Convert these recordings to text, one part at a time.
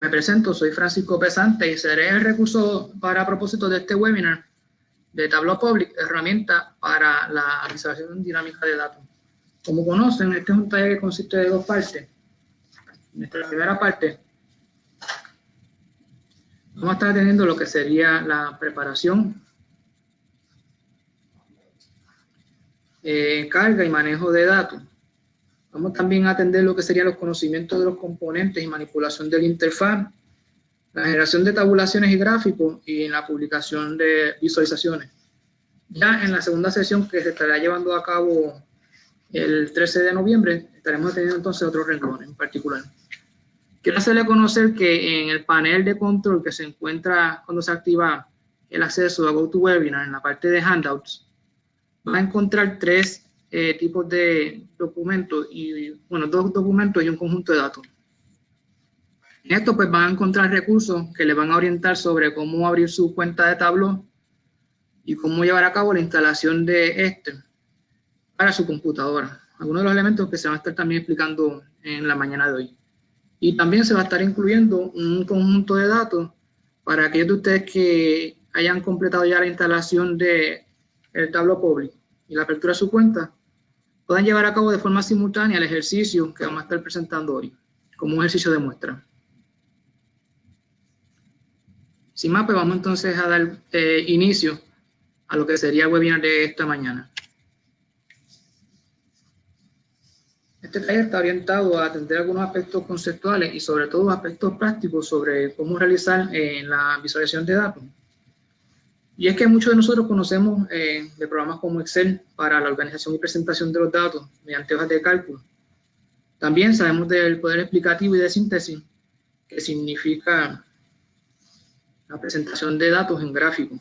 Me presento, soy Francisco Pesante y seré el recurso para propósito de este webinar de Tableau Public, herramienta para la visualización dinámica de datos. Como conocen, este es un taller que consiste de dos partes. En esta primera parte vamos a estar teniendo lo que sería la preparación, carga y manejo de datos. Vamos también a atender lo que serían los conocimientos de los componentes y manipulación de la interfaz, la generación de tabulaciones y gráficos y en la publicación de visualizaciones. Ya en la segunda sesión, que se estará llevando a cabo el 13 de noviembre, estaremos teniendo entonces otro renglón en particular. Quiero hacerle conocer que en el panel de control que se encuentra cuando se activa el acceso a GoToWebinar, en la parte de Handouts, va a encontrar tres tipos de documentos, dos documentos y un conjunto de datos. En esto pues van a encontrar recursos que le van a orientar sobre cómo abrir su cuenta de Tableau y cómo llevar a cabo la instalación de este para su computadora. Algunos de los elementos que se van a estar también explicando en la mañana de hoy. Y también se va a estar incluyendo un conjunto de datos para aquellos de ustedes que hayan completado ya la instalación de el Tableau Public y la apertura de su cuenta, puedan llevar a cabo de forma simultánea el ejercicio que vamos a estar presentando hoy, como un ejercicio de muestra. Sin más, pues vamos entonces a dar inicio a lo que sería el webinar de esta mañana. Este taller está orientado a atender algunos aspectos conceptuales y sobre todo aspectos prácticos sobre cómo realizar la visualización de datos. Y es que muchos de nosotros conocemos de programas como Excel para la organización y presentación de los datos mediante hojas de cálculo. También sabemos del poder explicativo y de síntesis, que significa la presentación de datos en gráfico.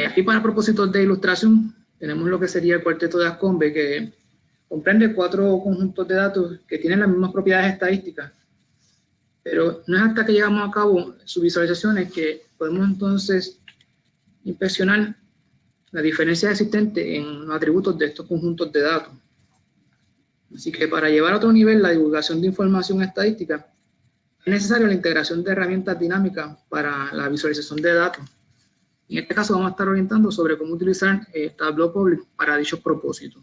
Aquí para propósitos de ilustración tenemos lo que sería el cuarteto de Anscombe, que comprende 4 conjuntos de datos que tienen las mismas propiedades estadísticas, pero no es hasta que llevamos a cabo sus visualizaciones que podemos entonces inspeccionar la diferencia existente en los atributos de estos conjuntos de datos. Así que para llevar a otro nivel la divulgación de información estadística, es necesaria la integración de herramientas dinámicas para la visualización de datos. En este caso vamos a estar orientando sobre cómo utilizar Tableau Public para dichos propósitos.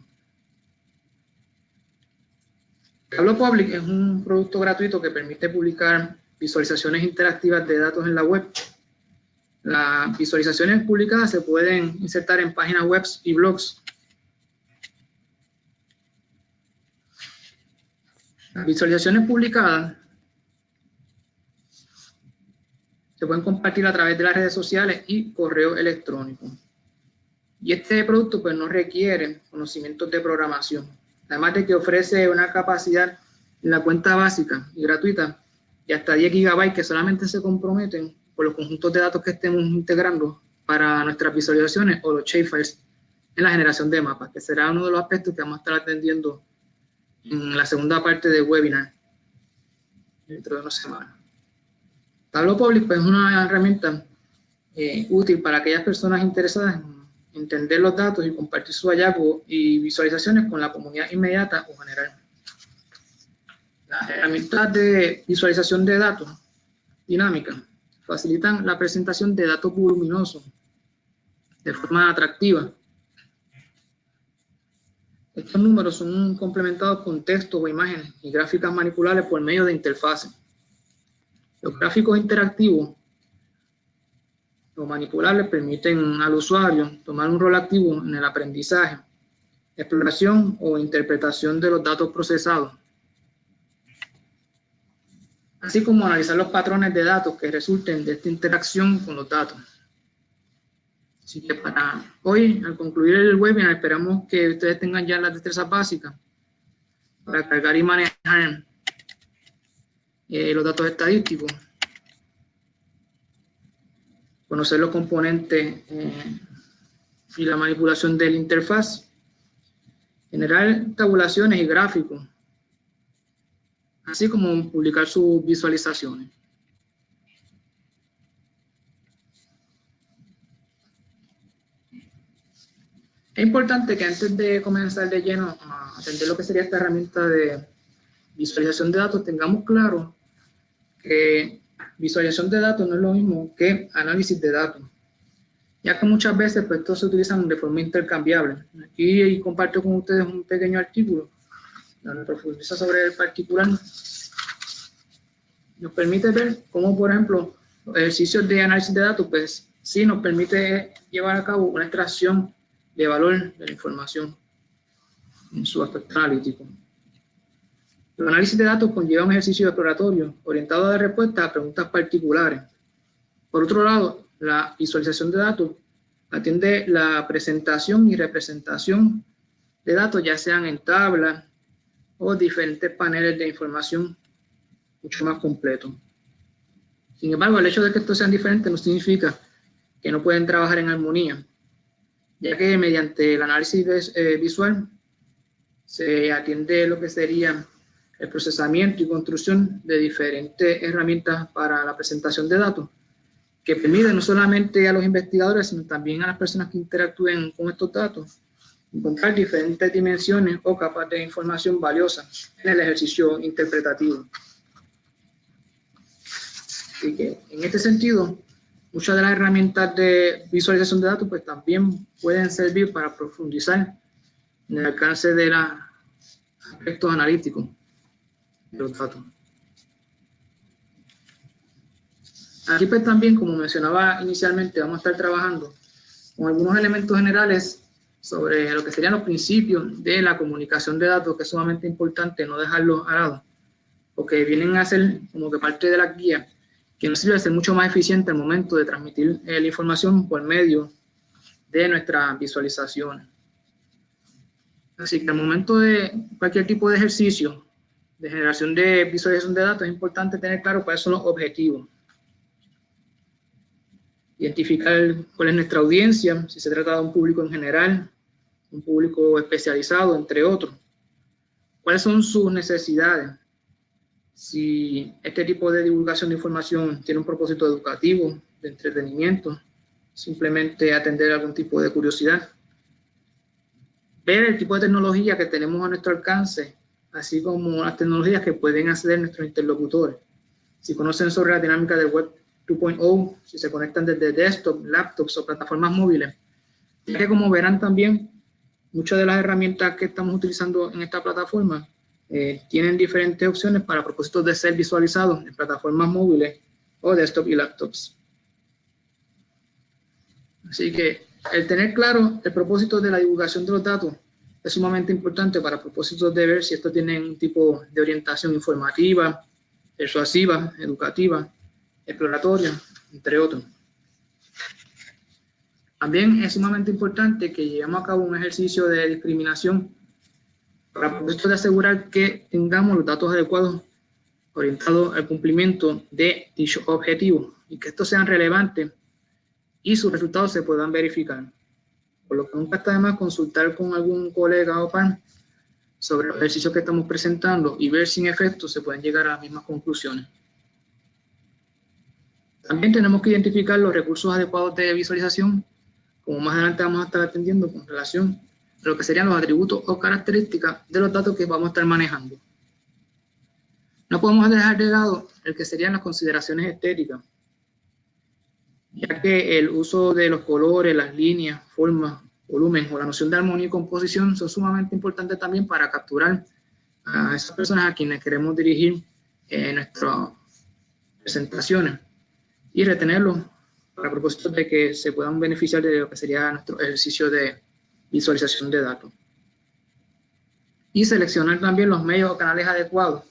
Tableau Public es un producto gratuito que permite publicar visualizaciones interactivas de datos en la web. Las visualizaciones publicadas se pueden insertar en páginas web y blogs. Las visualizaciones publicadas se pueden compartir a través de las redes sociales y correo electrónico. Y este producto pues no requiere conocimientos de programación. Además de que ofrece una capacidad en la cuenta básica y gratuita de hasta 10 GB que solamente se comprometen por los conjuntos de datos que estemos integrando para nuestras visualizaciones o los shapefiles en la generación de mapas, que será uno de los aspectos que vamos a estar atendiendo en la segunda parte del webinar dentro de una semana. Tableau Public pues, es una herramienta útil para aquellas personas interesadas en entender los datos y compartir sus hallazgos y visualizaciones con la comunidad inmediata o general. Las herramientas de visualización de datos dinámica facilitan la presentación de datos voluminosos de forma atractiva. Estos números son complementados con textos o imágenes y gráficas manipulables por medio de interfaces. Los gráficos interactivos o manipulables permiten al usuario tomar un rol activo en el aprendizaje, exploración o interpretación de los datos procesados, así como analizar los patrones de datos que resulten de esta interacción con los datos. Así que para hoy, al concluir el webinar, esperamos que ustedes tengan ya las destrezas básicas para cargar y manejar los datos estadísticos, conocer los componentes y la manipulación de la interfaz, generar tabulaciones y gráficos, así como publicar sus visualizaciones. Es importante que antes de comenzar de lleno a atender lo que sería esta herramienta de visualización de datos, tengamos claro que visualización de datos no es lo mismo que análisis de datos, ya que muchas veces pues, estos se utilizan de forma intercambiable. Aquí comparto con ustedes un pequeño artículo donde profundiza sobre el particular. Nos permite ver cómo, por ejemplo, los ejercicios de análisis de datos, pues sí nos permite llevar a cabo una extracción de valor de la información en su aspecto analítico. El análisis de datos conlleva un ejercicio exploratorio orientado a dar respuesta a preguntas particulares. Por otro lado, la visualización de datos atiende la presentación y representación de datos, ya sean en tablas o diferentes paneles de información mucho más completos. Sin embargo, el hecho de que estos sean diferentes no significa que no pueden trabajar en armonía, ya que mediante el análisis visual se atiende lo que sería el procesamiento y construcción de diferentes herramientas para la presentación de datos, que permiten no solamente a los investigadores, sino también a las personas que interactúen con estos datos, encontrar diferentes dimensiones o capas de información valiosa en el ejercicio interpretativo. Así que, en este sentido, muchas de las herramientas de visualización de datos pues, también pueden servir para profundizar en el alcance de los aspectos analíticos de los datos. Aquí pues también, como mencionaba inicialmente, vamos a estar trabajando con algunos elementos generales sobre lo que serían los principios de la comunicación de datos, que es sumamente importante no dejarlos a lado, porque vienen a ser como que parte de la guía que nos sirve a ser mucho más eficiente al momento de transmitir la información por medio de nuestras visualizaciones. Así que al momento de cualquier tipo de ejercicio de generación de visualización de datos es importante tener claro cuáles son los objetivos. Identificar cuál es nuestra audiencia, si se trata de un público en general, un público especializado, entre otros. ¿Cuáles son sus necesidades? Si este tipo de divulgación de información tiene un propósito educativo, de entretenimiento, simplemente atender algún tipo de curiosidad. Ver el tipo de tecnología que tenemos a nuestro alcance, así como las tecnologías que pueden acceder nuestros interlocutores. Si conocen sobre la dinámica del Web 2.0, si se conectan desde desktop, laptops o plataformas móviles, ya que como verán también, muchas de las herramientas que estamos utilizando en esta plataforma tienen diferentes opciones para propósitos de ser visualizados en plataformas móviles o desktop y laptops. Así que el tener claro el propósito de la divulgación de los datos es sumamente importante para propósitos de ver si estos tienen un tipo de orientación informativa, persuasiva, educativa, exploratoria, entre otros. También es sumamente importante que llevemos a cabo un ejercicio de discriminación para propósito de asegurar que tengamos los datos adecuados orientados al cumplimiento de dicho objetivo y que estos sean relevantes y sus resultados se puedan verificar. Por lo que nunca está de más consultar con algún colega o par sobre los ejercicios que estamos presentando y ver si en efecto se pueden llegar a las mismas conclusiones. También tenemos que identificar los recursos adecuados de visualización, como más adelante vamos a estar atendiendo con relación a lo que serían los atributos o características de los datos que vamos a estar manejando. No podemos dejar de lado el que serían las consideraciones estéticas, ya que el uso de los colores, las líneas, formas, volumen o la noción de armonía y composición son sumamente importantes también para capturar a esas personas a quienes queremos dirigir nuestras presentaciones y retenerlos para propósito de que se puedan beneficiar de lo que sería nuestro ejercicio de visualización de datos. Y seleccionar también los medios o canales adecuados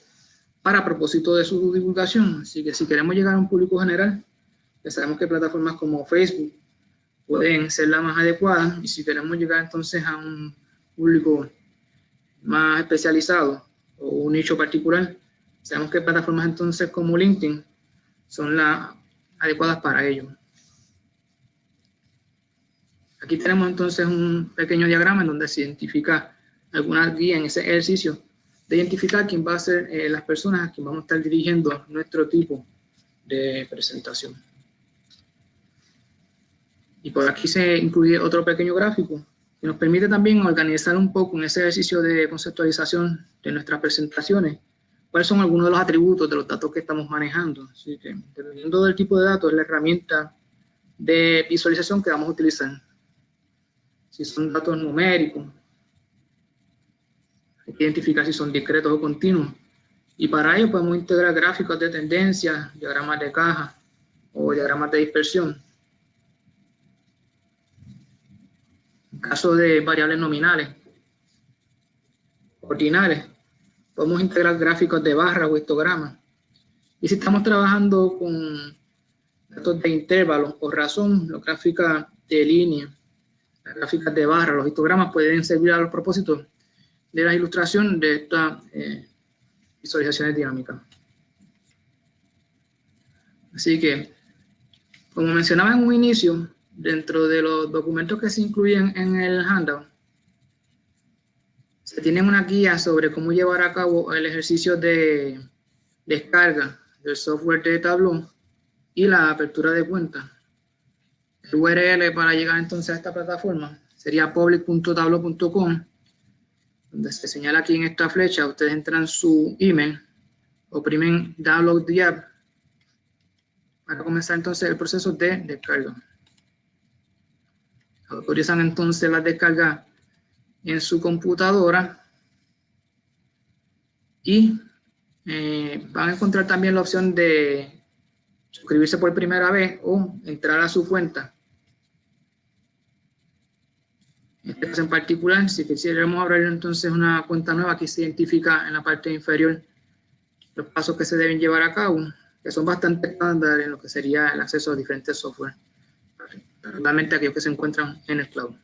para propósito de su divulgación. Así que si queremos llegar a un público general, ya sabemos que plataformas como Facebook pueden ser las más adecuadas, y si queremos llegar entonces a un público más especializado o un nicho particular, sabemos que plataformas entonces como LinkedIn son las adecuadas para ello. Aquí tenemos entonces un pequeño diagrama en donde se identifica alguna guía en ese ejercicio de identificar quién va a ser las personas a quien vamos a estar dirigiendo nuestro tipo de presentación. Y por aquí se incluye otro pequeño gráfico que nos permite también organizar un poco en ese ejercicio de conceptualización de nuestras presentaciones, cuáles son algunos de los atributos de los datos que estamos manejando. Así que, dependiendo del tipo de datos, es la herramienta de visualización que vamos a utilizar. Si son datos numéricos, hay que identificar si son discretos o continuos. Y para ello podemos integrar gráficos de tendencia, diagramas de caja o diagramas de dispersión. En caso de variables nominales, ordinales, podemos integrar gráficos de barra o histogramas. Y si estamos trabajando con datos de intervalos o razón, las gráficas de línea, las gráficas de barra, los histogramas pueden servir a los propósitos de la ilustración de estas visualizaciones dinámicas. Así que, como mencionaba en un inicio, dentro de los documentos que se incluyen en el handout, se tienen una guía sobre cómo llevar a cabo el ejercicio de descarga del software de Tableau y la apertura de cuenta. El URL para llegar entonces a esta plataforma sería public.tableau.com, donde se señala aquí en esta flecha. Ustedes entran su email, oprimen Download the App para comenzar entonces el proceso de descarga. Autorizan entonces la descarga en su computadora y van a encontrar también la opción de suscribirse por primera vez o entrar a su cuenta. En este caso en particular, si quisiéramos abrir entonces una cuenta nueva, aquí se identifica en la parte inferior los pasos que se deben llevar a cabo, que son bastante estándar en lo que sería el acceso a diferentes software, particularmente aquellos que se encuentran en el cloud.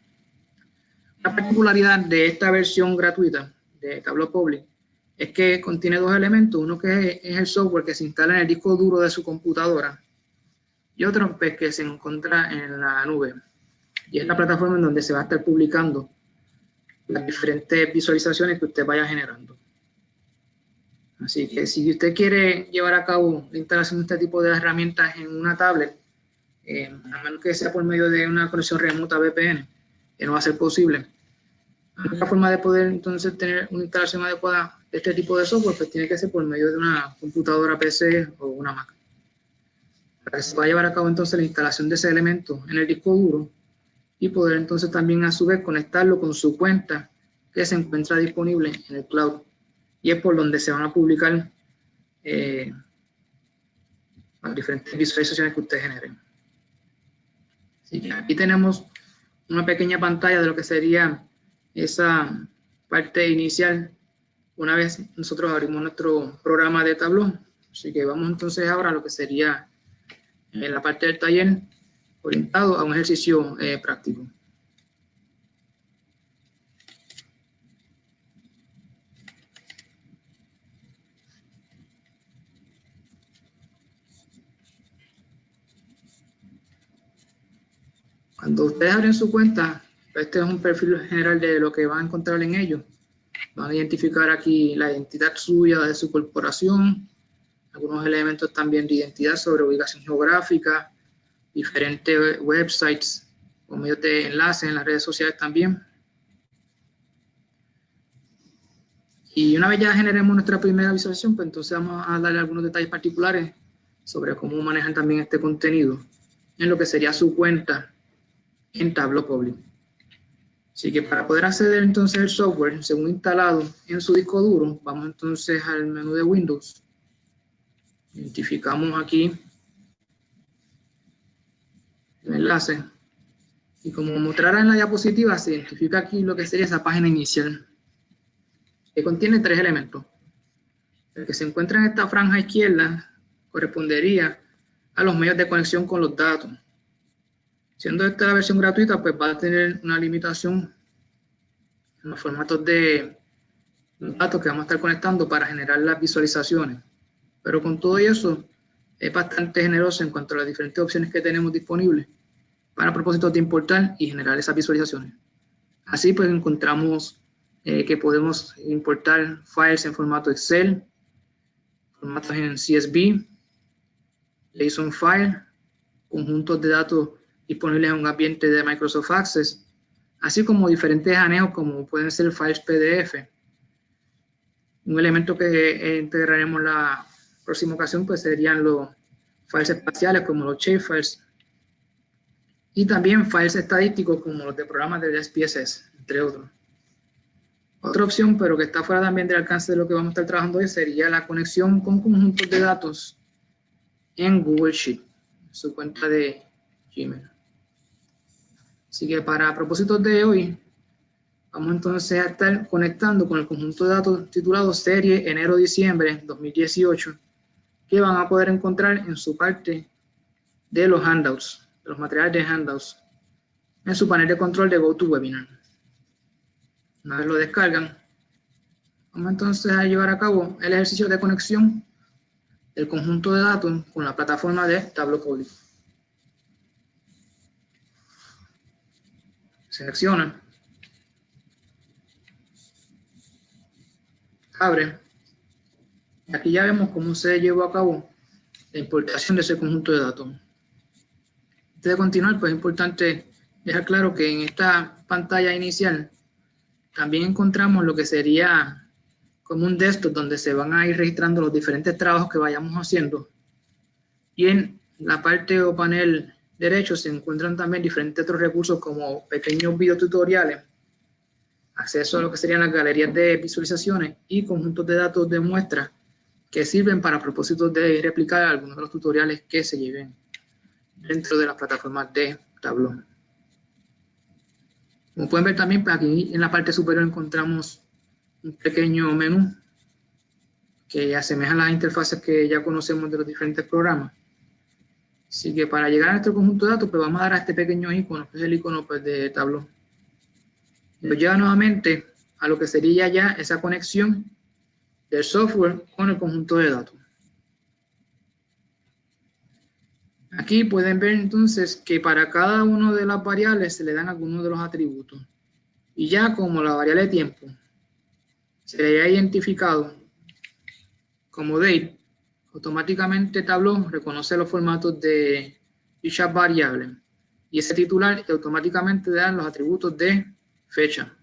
La particularidad de esta versión gratuita de Tableau Public es que contiene dos elementos, uno que es el software que se instala en el disco duro de su computadora y otro pues, que se encuentra en la nube. Y es la plataforma en donde se va a estar publicando las diferentes visualizaciones que usted vaya generando. Así que si usted quiere llevar a cabo la instalación de este tipo de herramientas en una tablet, a menos que sea por medio de una conexión remota VPN, que no va a ser posible. La única forma de poder entonces tener una instalación adecuada de este tipo de software, pues tiene que ser por medio de una computadora PC o una Mac. Para que se pueda llevar a cabo entonces la instalación de ese elemento en el disco duro y poder entonces también a su vez conectarlo con su cuenta que se encuentra disponible en el cloud. Y es por donde se van a publicar las diferentes visualizaciones que ustedes generen. Así que aquí tenemos una pequeña pantalla de lo que sería esa parte inicial una vez nosotros abrimos nuestro programa de Tableau. Así que vamos entonces ahora a lo que sería la parte del taller orientado a un ejercicio práctico. Cuando ustedes abren su cuenta, este es un perfil general de lo que van a encontrar en ellos. Van a identificar aquí la identidad suya de su corporación, algunos elementos también de identidad sobre ubicación geográfica, diferentes websites o medios de enlace en las redes sociales también. Y una vez ya generemos nuestra primera visualización, pues entonces vamos a darle algunos detalles particulares sobre cómo manejan también este contenido en lo que sería su cuenta en Tableau Public. Así que para poder acceder entonces al software, según instalado en su disco duro, vamos entonces al menú de Windows. Identificamos aquí el enlace. Y como mostrará en la diapositiva, se identifica aquí lo que sería esa página inicial, que contiene tres elementos. El que se encuentra en esta franja izquierda correspondería a los medios de conexión con los datos. Siendo esta la versión gratuita, pues va a tener una limitación en los formatos de datos que vamos a estar conectando para generar las visualizaciones. Pero con todo eso, es bastante generoso en cuanto a las diferentes opciones que tenemos disponibles para propósitos de importar y generar esas visualizaciones. Así pues encontramos que podemos importar files en formato Excel, formatos en CSV, JSON file, conjuntos de datos disponibles en un ambiente de Microsoft Access, así como diferentes anexos como pueden ser files PDF. Un elemento que integraremos la próxima ocasión pues serían los files espaciales como los shapefiles y también files estadísticos como los de programas de SPSS, entre otros. Otra opción, pero que está fuera también del alcance de lo que vamos a estar trabajando hoy, sería la conexión con conjuntos de datos en Google Sheet, su cuenta de Gmail. Así que para propósitos de hoy, vamos entonces a estar conectando con el conjunto de datos titulado Serie Enero-Diciembre 2018, que van a poder encontrar en su parte de los handouts, de los materiales de handouts, en su panel de control de GoToWebinar. Una vez lo descargan, vamos entonces a llevar a cabo el ejercicio de conexión del conjunto de datos con la plataforma de Tableau Public. Selecciona, abre, y aquí ya vemos cómo se llevó a cabo la importación de ese conjunto de datos. Antes de continuar, pues es importante dejar claro que en esta pantalla inicial también encontramos lo que sería como un desktop donde se van a ir registrando los diferentes trabajos que vayamos haciendo. Y en la parte o panel derecho se encuentran también diferentes otros recursos como pequeños videotutoriales, acceso a lo que serían las galerías de visualizaciones y conjuntos de datos de muestra que sirven para propósitos de replicar algunos de los tutoriales que se lleven dentro de las plataformas de Tableau. Como pueden ver también, pues aquí en la parte superior encontramos un pequeño menú que asemeja las interfaces que ya conocemos de los diferentes programas. Así que para llegar a nuestro conjunto de datos, pues vamos a dar a este pequeño icono, que es el icono pues, de Tableau. Nos lleva nuevamente a lo que sería ya esa conexión del software con el conjunto de datos. Aquí pueden ver entonces que para cada una de las variables se le dan algunos de los atributos. Y ya como la variable de tiempo se le ha identificado como date, automáticamente Tableau reconoce los formatos de dicha variable y ese titular automáticamente da los atributos de fecha.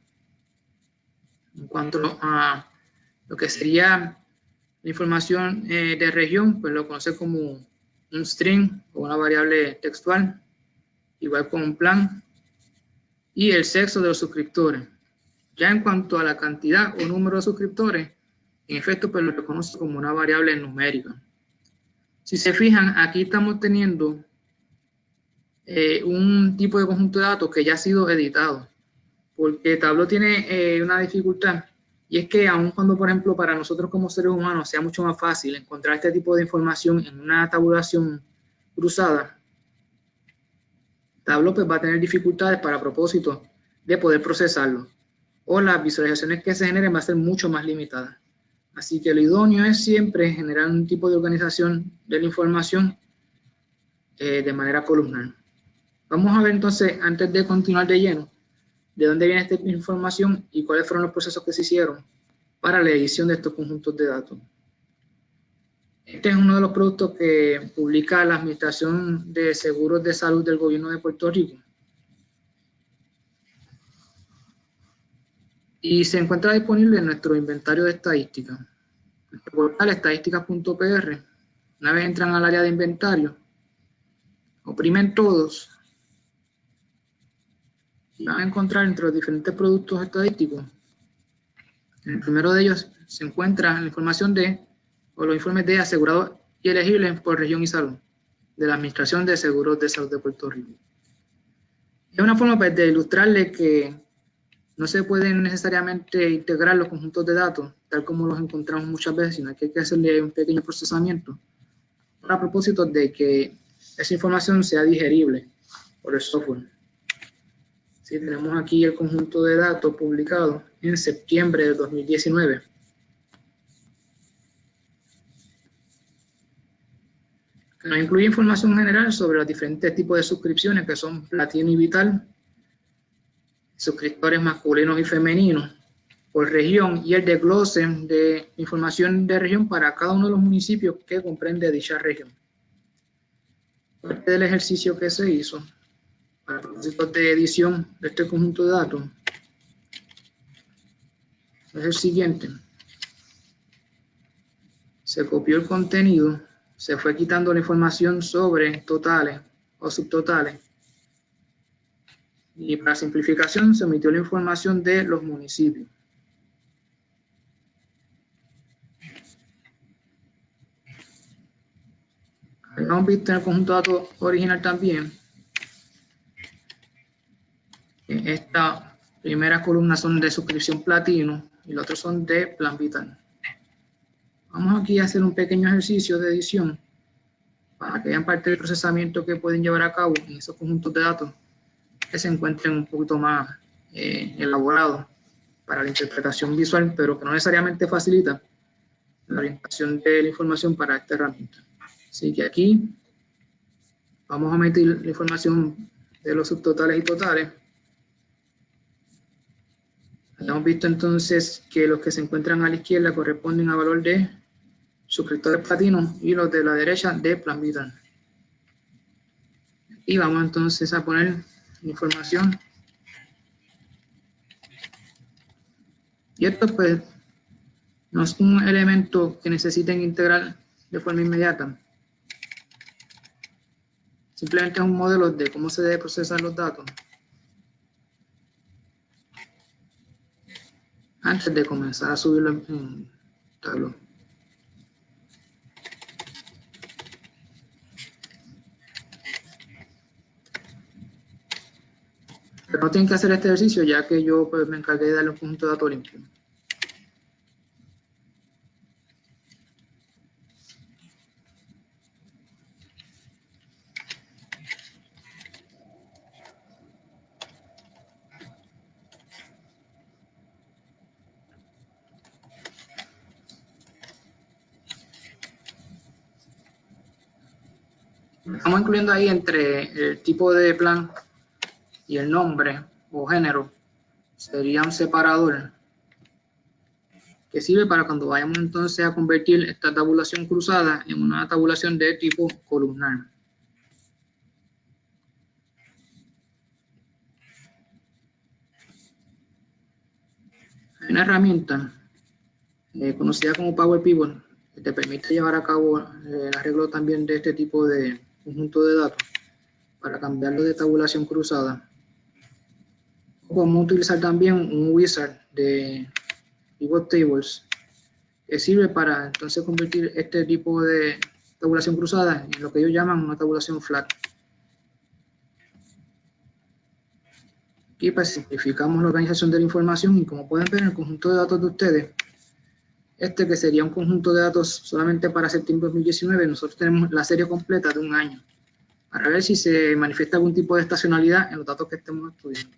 En cuanto a lo que sería la información de región, pues lo conoce como un string o una variable textual, igual con un plan, y el sexo de los suscriptores. Ya en cuanto a la cantidad o número de suscriptores, en efecto, pues lo reconoce como una variable numérica. Si se fijan, aquí estamos teniendo un tipo de conjunto de datos que ya ha sido editado, porque Tableau tiene una dificultad, y es que aun cuando, por ejemplo, para nosotros como seres humanos sea mucho más fácil encontrar este tipo de información en una tabulación cruzada, Tableau pues va a tener dificultades para propósito de poder procesarlo, o las visualizaciones que se generen va a ser mucho más limitadas. Así que lo idóneo es siempre generar un tipo de organización de la información de manera columnar. Vamos a ver entonces, antes de continuar de lleno, de dónde viene esta información y cuáles fueron los procesos que se hicieron para la edición de estos conjuntos de datos. Este es uno de los productos que publica la Administración de Seguros de Salud del Gobierno de Puerto Rico. Y se encuentra disponible en nuestro inventario de estadísticas. Nuestro portal estadísticas.pr. Una vez entran al área de inventario, oprimen todos y van a encontrar entre los diferentes productos estadísticos. En el primero de ellos se encuentra la información o los informes de asegurados y elegibles por región y salud de la Administración de Seguros de Salud de Puerto Rico. Es una forma pues, de ilustrarles que no se pueden necesariamente integrar los conjuntos de datos tal como los encontramos muchas veces, sino que hay que hacerle un pequeño procesamiento a propósito de que esa información sea digerible por el software. Sí, tenemos aquí el conjunto de datos publicado en septiembre de 2019. Que nos incluye información general sobre los diferentes tipos de suscripciones que son platino y vital, suscriptores masculinos y femeninos por región y el desglose de información de región para cada uno de los municipios que comprende dicha región. Parte del ejercicio que se hizo para propósitos de edición de este conjunto de datos es el siguiente. se copió el contenido, se fue quitando la información sobre totales o subtotales, y para simplificación se omitió la información de los municipios. Habíamos visto en el conjunto de datos original también que estas primeras columnas son de suscripción platino y los otros son de plan vital. Vamos aquí a hacer un pequeño ejercicio de edición para que vean parte del procesamiento que pueden llevar a cabo en esos conjuntos de datos que se encuentren un poquito más elaborados para la interpretación visual, pero que no necesariamente facilita la orientación de la información para esta herramienta. Así que aquí vamos a meter la información de los subtotales y totales. Hemos visto entonces que los que se encuentran a la izquierda corresponden a valor de suscriptores platinos y los de la derecha de plan vital. Y vamos entonces a poner información. Y esto pues no es un elemento que necesiten integrar de forma inmediata. Simplemente es un modelo de cómo se debe procesar los datos antes de comenzar a subirlo en Tableau. Pero no tienen que hacer este ejercicio ya que yo pues, me encargué de darle un conjunto de datos limpio. Estamos incluyendo ahí entre el tipo de plan y el nombre o género, sería un separador que sirve para cuando vayamos entonces a convertir esta tabulación cruzada en una tabulación de tipo columnar. Hay una herramienta conocida como Power Pivot que te permite llevar a cabo el arreglo también de este tipo de conjunto de datos para cambiarlo de tabulación cruzada. Podemos utilizar también un wizard de pivot tables que sirve para entonces convertir este tipo de tabulación cruzada en lo que ellos llaman una tabulación flat. Aquí pues simplificamos la organización de la información y como pueden ver en el conjunto de datos de ustedes, este que sería un conjunto de datos solamente para septiembre de 2019, nosotros tenemos la serie completa de un año para ver si se manifiesta algún tipo de estacionalidad en los datos que estemos estudiando.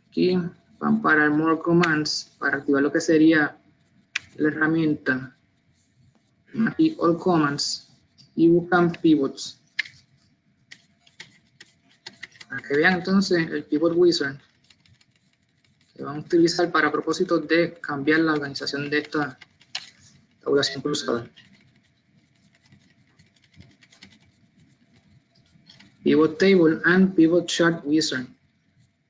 Aquí van para el More Commands para activar lo que sería la herramienta. Aquí All Commands y buscan pivots. Para que vean entonces el Pivot Wizard que van a utilizar para propósitos de cambiar la organización de esta tabulación cruzada. Pivot Table and Pivot Chart Wizard.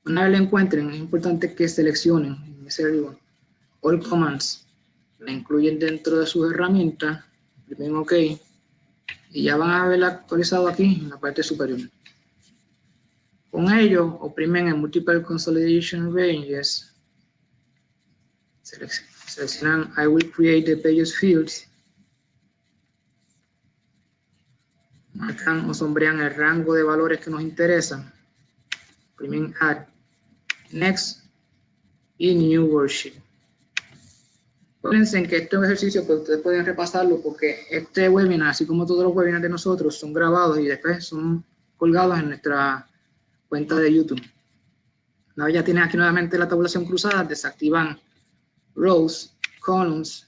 Una vez la encuentren, es importante que seleccionen en ese ribbon All Commands, la incluyen dentro de sus herramientas, primen OK y ya van a verla actualizado aquí en la parte superior. Con ello, oprimen en Multiple Consolidation Ranges, seleccionan I will create the pages fields, marcan o sombrean el rango de valores que nos interesan, oprimen Add, Next y New Worksheet. Acuérdense que este es un ejercicio que ustedes pueden repasarlo porque este webinar, así como todos los webinars de nosotros, son grabados y después son colgados en nuestra cuenta de YouTube. Una vez ya tienen aquí nuevamente la tabulación cruzada, desactivan rows, columns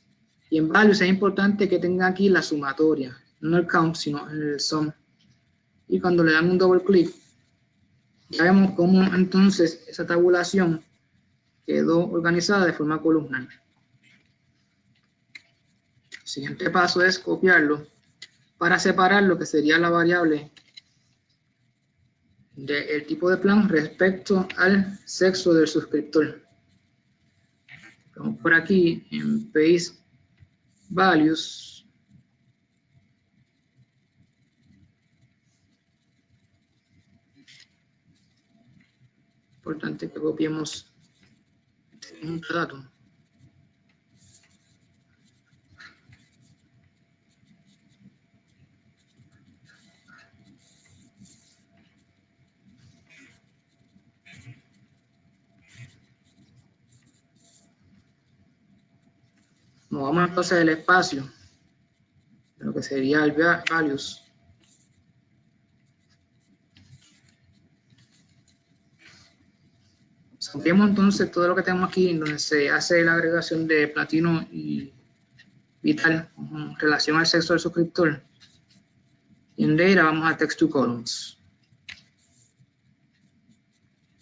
y en values es importante que tengan aquí la sumatoria, no el count sino el sum. Y cuando le dan un doble clic, ya vemos cómo entonces esa tabulación quedó organizada de forma columnar. El siguiente paso es copiarlo para separar lo que sería la variable del tipo de plan respecto al sexo del suscriptor. Vamos por aquí en Paste values. Importante que copiemos este conjunto de datos. Movamos entonces el espacio de lo que sería el values. Ampliemos entonces todo lo que tenemos aquí, en donde se hace la agregación de platino y vital en relación al sexo del suscriptor. Y en data vamos a text to columns.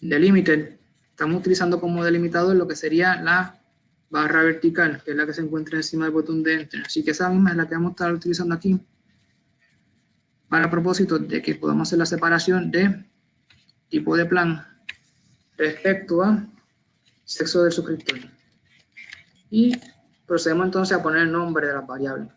Delimited, estamos utilizando como delimitador lo que sería la barra vertical, que es la que se encuentra encima del botón de Enter. Así que esa misma es la que vamos a estar utilizando aquí para propósito de que podamos hacer la separación de tipo de plan respecto a sexo del suscriptor. Y procedemos entonces a poner el nombre de las variables.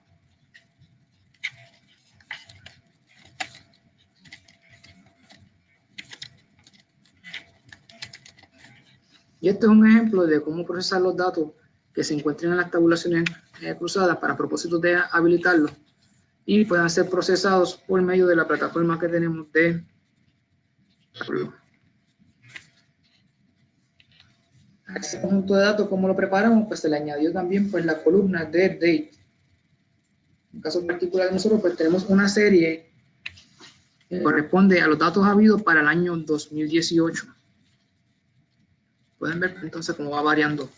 Y este es un ejemplo de cómo procesar los datos que se encuentren en las tabulaciones cruzadas para propósitos de habilitarlos y puedan ser procesados por medio de la plataforma que tenemos de Tableau. A ese conjunto de datos, ¿cómo lo preparamos? Pues se le añadió también pues la columna de date. En el caso particular de nosotros, pues tenemos una serie que corresponde a los datos habidos para el año 2018. Pueden ver entonces cómo va variando.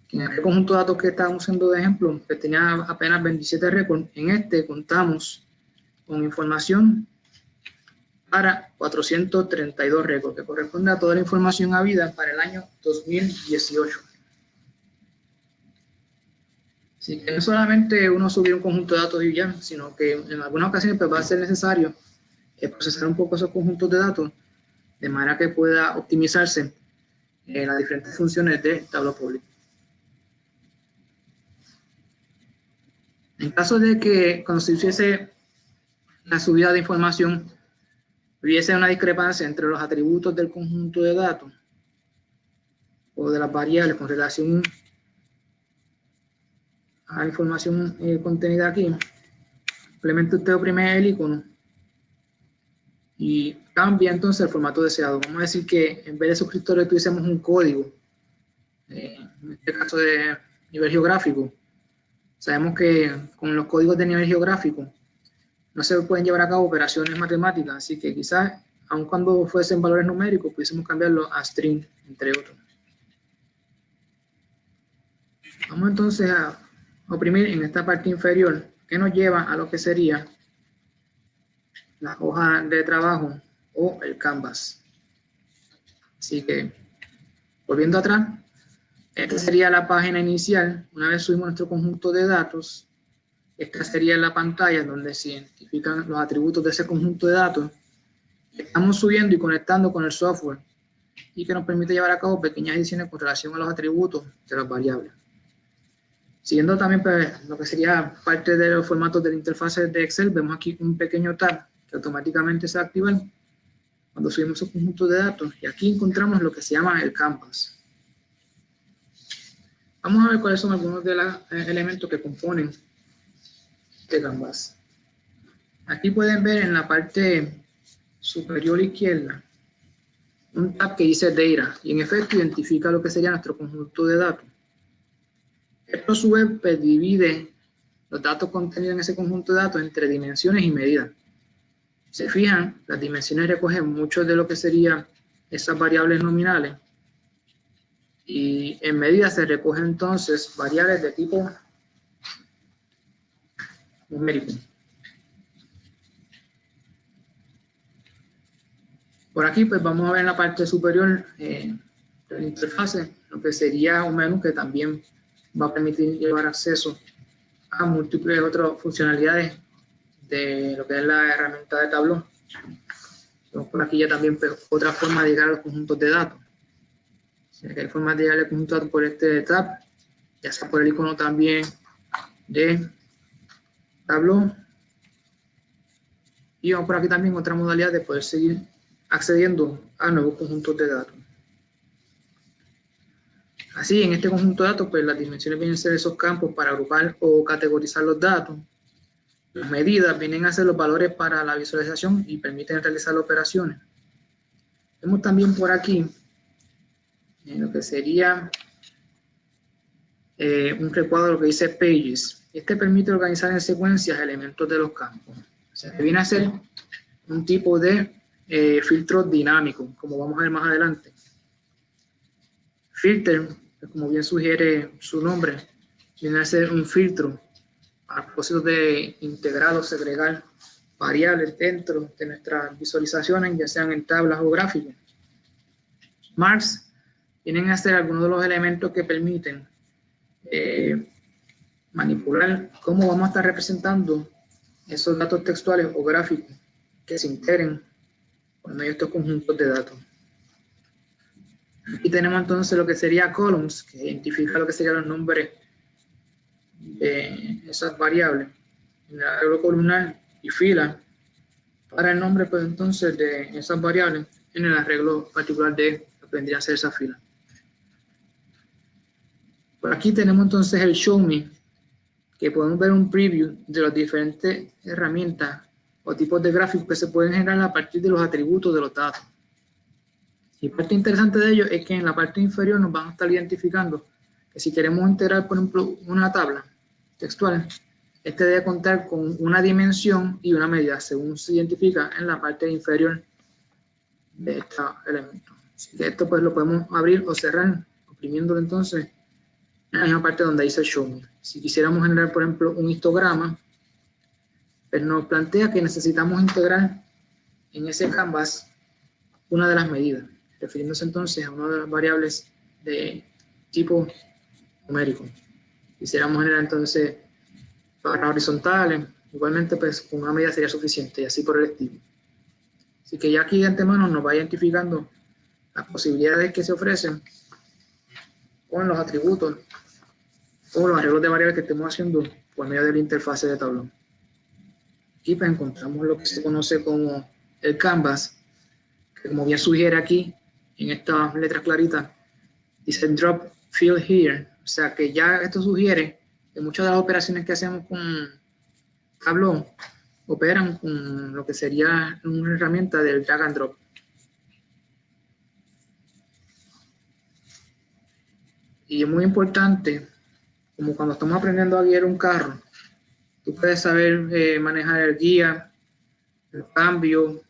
En el conjunto de datos que estábamos usando de ejemplo, que tenía apenas 27 récords, en este contamos con información para 432 récords, que corresponde a toda la información habida para el año 2018. Así que no solamente uno subir un conjunto de datos y ya, sino que en algunas ocasiones pues, va a ser necesario procesar un poco esos conjuntos de datos, de manera que pueda optimizarse las diferentes funciones de Tableau Public. En caso de que cuando se hiciese la subida de información hubiese una discrepancia entre los atributos del conjunto de datos o de las variables con relación a la información contenida aquí, simplemente usted oprime el icono y cambia entonces el formato deseado. Vamos a decir que en vez de suscriptores tuviésemos un código, en este caso de nivel geográfico. Sabemos que con los códigos de nivel geográfico no se pueden llevar a cabo operaciones matemáticas, así que quizás, aun cuando fuesen valores numéricos, pudiésemos cambiarlo a string, entre otros. Vamos entonces a oprimir en esta parte inferior, que nos lleva a lo que sería la hoja de trabajo o el canvas. Así que, volviendo atrás, esta sería la página inicial. Una vez subimos nuestro conjunto de datos, esta sería la pantalla donde se identifican los atributos de ese conjunto de datos. Estamos subiendo y conectando con el software y que nos permite llevar a cabo pequeñas ediciones con relación a los atributos de las variables. Siguiendo también pues, lo que sería parte de los formatos de la interfaz de Excel, vemos aquí un pequeño tab que automáticamente se activa cuando subimos un conjunto de datos y aquí encontramos lo que se llama el canvas. Vamos a ver cuáles son algunos de los elementos que componen este canvas. Aquí pueden ver en la parte superior izquierda un tab que dice Data y en efecto identifica lo que sería nuestro conjunto de datos. Esto a su vez pues, divide los datos contenidos en ese conjunto de datos entre dimensiones y medidas. Se fijan, las dimensiones recogen mucho de lo que serían esas variables nominales y en medidas se recogen entonces variables de tipo numérico. Por aquí pues vamos a ver en la parte superior de la interfase lo que sería un menú que también va a permitir llevar acceso a múltiples otras funcionalidades de lo que es la herramienta de Tableau. Tenemos por aquí ya también pues, otra forma de llegar a los conjuntos de datos. O sea, que hay formas de llegar al conjunto de datos por este tab, ya sea por el icono también de Tableau. Y vamos por aquí también otra modalidad de poder seguir accediendo a nuevos conjuntos de datos. Así, en este conjunto de datos, pues las dimensiones vienen a ser esos campos para agrupar o categorizar los datos. Las medidas vienen a ser los valores para la visualización y permiten realizar operaciones. Vemos también por aquí lo que sería un recuadro que dice Pages. Este permite organizar en secuencias elementos de los campos. O sea, que viene a ser un tipo de filtro dinámico, como vamos a ver más adelante. Filter, como bien sugiere su nombre, viene a ser un filtro a propósito de integrar o segregar variables dentro de nuestras visualizaciones, ya sean en tablas o gráficos. Marks vienen a ser algunos de los elementos que permiten manipular cómo vamos a estar representando esos datos textuales o gráficos que se integren por medio de estos conjuntos de datos. Aquí tenemos entonces lo que sería columns, que identifica lo que serían los nombres de esas variables, en el arreglo columnar, y fila para el nombre, pues entonces, de esas variables en el arreglo particular de lo que vendría a ser esa fila. Por aquí tenemos entonces el Show Me, que podemos ver un preview de las diferentes herramientas o tipos de gráficos que se pueden generar a partir de los atributos de los datos. Y parte interesante de ello es que en la parte inferior nos van a estar identificando que si queremos integrar, por ejemplo, una tabla textual, este debe contar con una dimensión y una medida, según se identifica en la parte inferior de este elemento. Así que esto pues lo podemos abrir o cerrar, oprimiéndolo entonces en la misma parte donde dice Show Me. Si quisiéramos generar, por ejemplo, un histograma, pues nos plantea que necesitamos integrar en ese canvas una de las medidas, refiriéndose entonces a una de las variables de tipo numérico. Quisiéramos generar entonces barras horizontales, igualmente pues con una medida sería suficiente y así por el estilo. Así que ya aquí de antemano nos va identificando las posibilidades que se ofrecen con los atributos o los arreglos de variables que estemos haciendo por medio de la interfase de Tableau. Aquí pues encontramos lo que se conoce como el canvas, que como bien sugiere aquí en estas letras claritas, dice Drop Field Here. O sea que ya esto sugiere que muchas de las operaciones que hacemos con Tableau operan con lo que sería una herramienta del drag and drop. Y es muy importante, como cuando estamos aprendiendo a guiar un carro, tú puedes saber manejar el guía, el cambio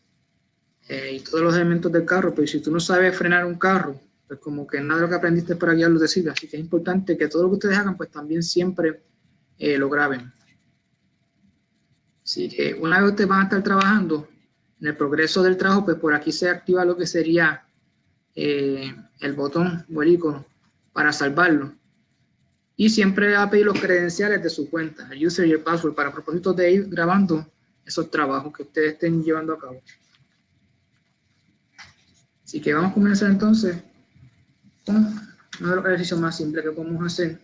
y todos los elementos del carro, pero si tú no sabes frenar un carro, pues como que nada de lo que aprendiste para guiarlo te sirve. Así que es importante que todo lo que ustedes hagan, pues también siempre lo graben. Así que una vez ustedes van a estar trabajando, en el progreso del trabajo, pues por aquí se activa lo que sería el botón o el icono para salvarlo. Y siempre va a pedir los credenciales de su cuenta, el user y el password, para propósito de ir grabando esos trabajos que ustedes estén llevando a cabo. Así que vamos a comenzar entonces con uno de los ejercicios más simples que podemos hacer.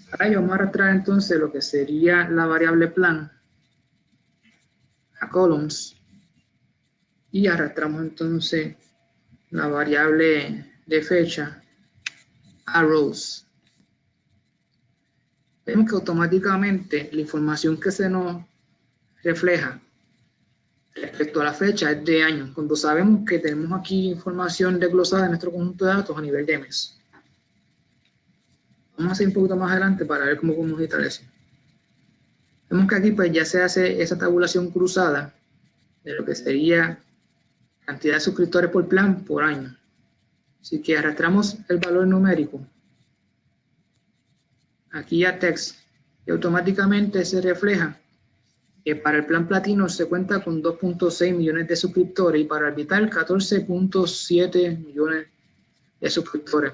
Para ello vamos a arrastrar entonces lo que sería la variable plan a columns y arrastramos entonces la variable de fecha a rows. Vemos que automáticamente la información que se nos refleja respecto a la fecha es de año, cuando sabemos que tenemos aquí información desglosada en nuestro conjunto de datos a nivel de mes. Vamos a hacer un poquito más adelante para ver cómo podemos editar eso. Vemos que aquí pues ya se hace esa tabulación cruzada de lo que sería cantidad de suscriptores por plan por año. Así que arrastramos el valor numérico aquí a text y automáticamente se refleja que para el plan platino se cuenta con 2.6 millones de suscriptores y para el vital 14.7 millones de suscriptores.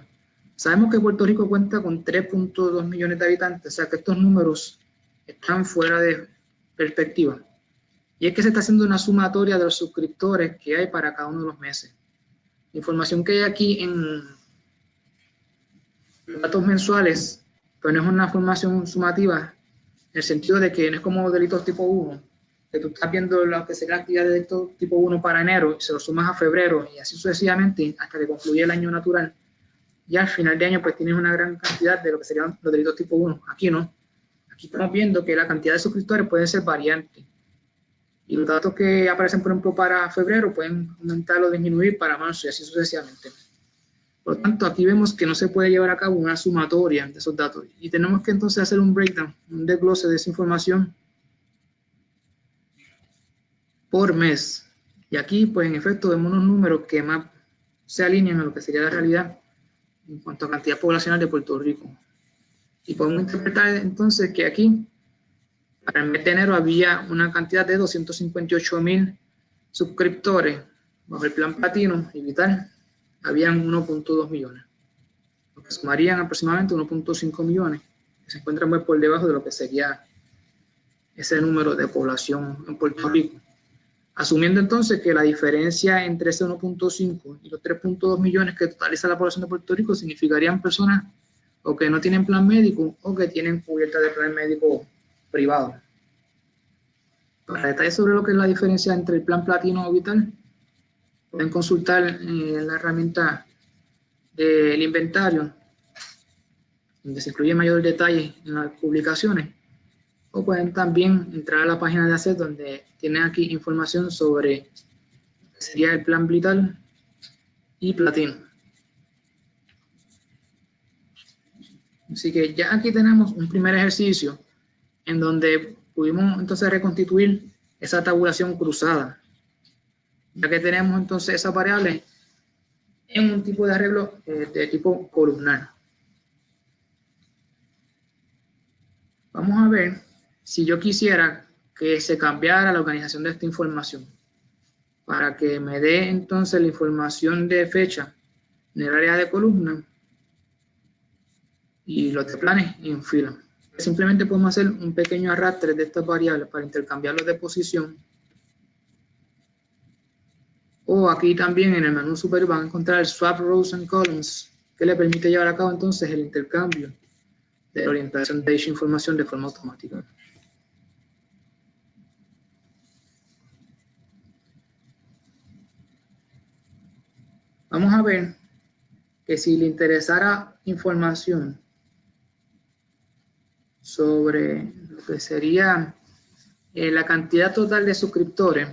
Sabemos que Puerto Rico cuenta con 3.2 millones de habitantes, o sea que estos números están fuera de perspectiva. Y es que se está haciendo una sumatoria de los suscriptores que hay para cada uno de los meses. La información que hay aquí en los datos mensuales pero no es una información sumativa en el sentido de que no es como delitos tipo 1, que tú estás viendo lo que sería la actividad de delito tipo 1 para enero y se lo sumas a febrero y así sucesivamente hasta que concluye el año natural. Y al final de año pues tienes una gran cantidad de lo que serían los delitos tipo 1. Aquí no. Aquí estamos viendo que la cantidad de suscriptores puede ser variante. Y los datos que aparecen, por ejemplo, para febrero pueden aumentar o disminuir para marzo y así sucesivamente. Por lo tanto, aquí vemos que no se puede llevar a cabo una sumatoria de esos datos. Y tenemos que entonces hacer un breakdown, un desglose de esa información por mes. Y aquí, pues en efecto, vemos unos números que más se alinean a lo que sería la realidad en cuanto a cantidad poblacional de Puerto Rico. Y podemos interpretar entonces que aquí, para el mes de enero, había una cantidad de 258,000 suscriptores bajo el plan platino y vital. Habían 1.2 millones, lo que sumarían aproximadamente 1.5 millones, que se encuentran muy por debajo de lo que sería ese número de población en Puerto Rico. Asumiendo entonces que la diferencia entre ese 1.5 y los 3.2 millones que totaliza la población de Puerto Rico significarían personas o que no tienen plan médico o que tienen cubierta de plan médico privado. Para detalles sobre lo que es la diferencia entre el plan platino o vital, pueden consultar la herramienta del inventario, donde se incluye mayor detalle en las publicaciones, o pueden también entrar a la página de ACET, donde tienen aquí información sobre lo que sería el plan vital y platino. Así que ya aquí tenemos un primer ejercicio en donde pudimos entonces reconstituir esa tabulación cruzada, ya que tenemos entonces esa variable en un tipo de arreglo de tipo columnar. Vamos a ver si yo quisiera que se cambiara la organización de esta información para que me dé entonces la información de fecha en el área de columna y los de planes en fila. Simplemente podemos hacer un pequeño arrastre de estas variables para intercambiarlos de posición. O aquí también en el menú superior van a encontrar el Swap Rows and Columns, que le permite llevar a cabo entonces el intercambio de la orientación de dicha información de forma automática. Vamos a ver que si le interesara información sobre lo que sería la cantidad total de suscriptores,